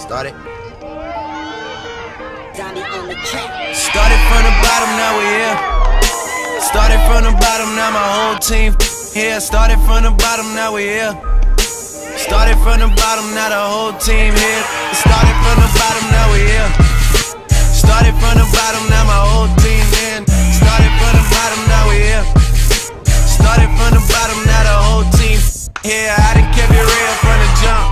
Started. Started from the bottom, now we here. Started from the bottom, now my whole team here. Started from the bottom, now we here. Started from the bottom, now the whole team here. Started from the bottom, now we here. Started from the bottom, now my whole team in. Started from the bottom, now we here. Started from the bottom, now the whole team here. I done kept it real from the jump.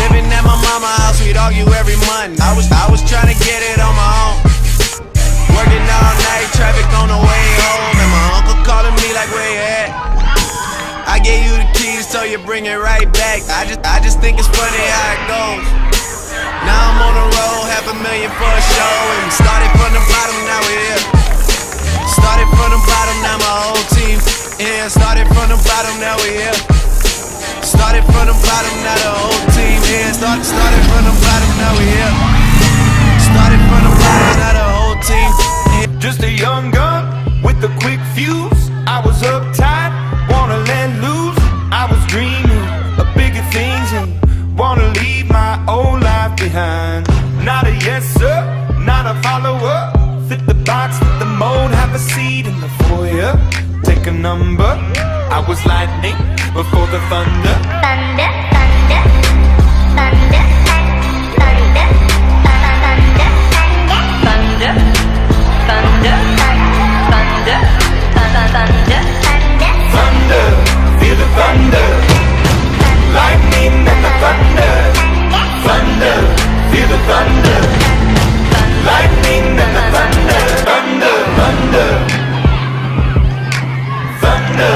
Living at my mama's house, we'd argue every month. I was trying to get it on my own. Working all night, traffic on the way home, and my uncle calling me like, where you at? I gave you the keys, so you bring it right back. I just think it's funny how it goes. Now I'm on the road, $500,000 for a show, and started from the bottom, now we're here. Started from the bottom, now my whole team here. Started from the bottom, now we're here. Started from the bottom, now the whole team here. Started from the bottom, now we're here. Started from the bottom, now the whole team here. Just a young gun with a quick fuse. I was uptight, wanna let loose. I was dreaming of bigger things and wanna leave my old life behind. Not a yes sir, not a follower. Fit the box, fit the mold, have a seat in the foyer. Take a number, I was lightning before the thunder. Thunder, thunder, thunder, thunder, thunder, thunder, thunder, thunder, thunder, feel the thunder. Lightning and the thunder. Thunder, feel the thunder. Lightning and the thunder. Thunder, thunder, thunder.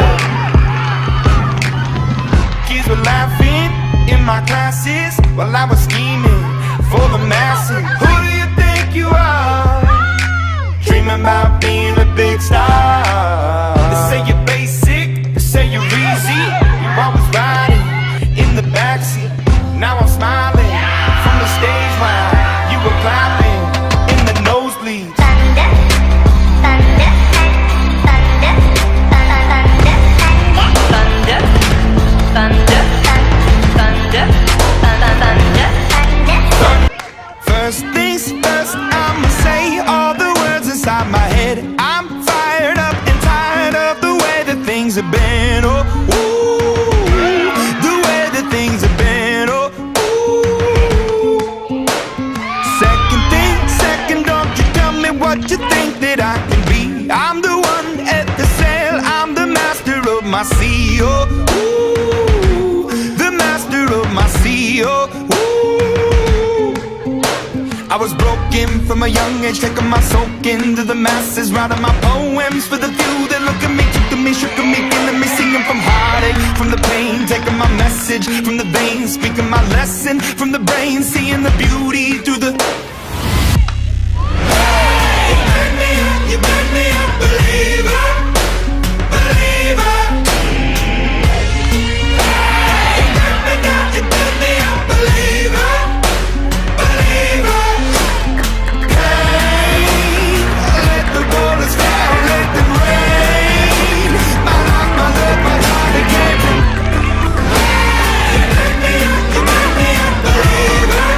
Kids were laughing in my classes while I was scheming for the masses. Who do you think you are? Dreaming about being a big star. They say you're basic, they say you're easy. You're always riding in the backseat. Now I'm smiling from the stage while you were clapping in the nosebleeds. thunder, thunder, thunder, thunder, thunder, thunder, thunder. First things first, I'ma say all the words inside my head. I'm fired up and tired of the way that things have been. Oh, ooh, the way that things have been. Oh, ooh. Second thing, second, don't you tell me what you think that I can be. I'm the one at the sail, I'm the master of my sea. Oh, ooh, the master of my sea. Oh, ooh. I was broken from a young age, taking my soak into the masses, writing my poems for the few that look at me, took to me, shook at me, feeling me, singing from heartache, from the pain, taking my message from the veins, speaking my lesson from the brain, seeing the beauty through the. You burn me up, believer, believer. You burn me down, you burn me up, believer, believer. Hey, let the bullets fly, let them rain. My life, my love, my heart again. You burn me up, believer, believer.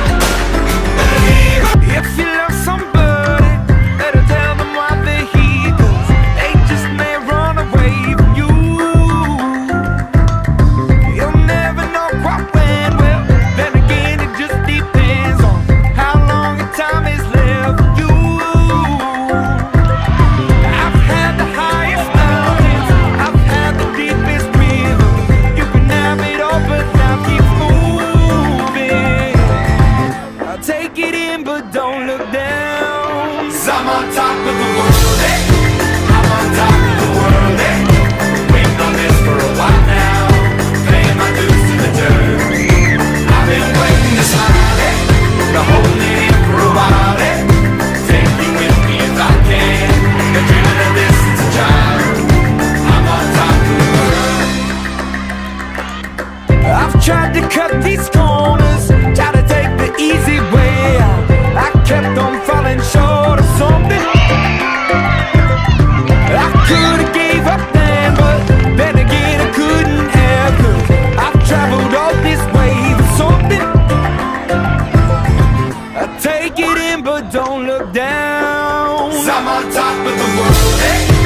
it in, but don't look down. 'Cause I'm on top of the world. Hey.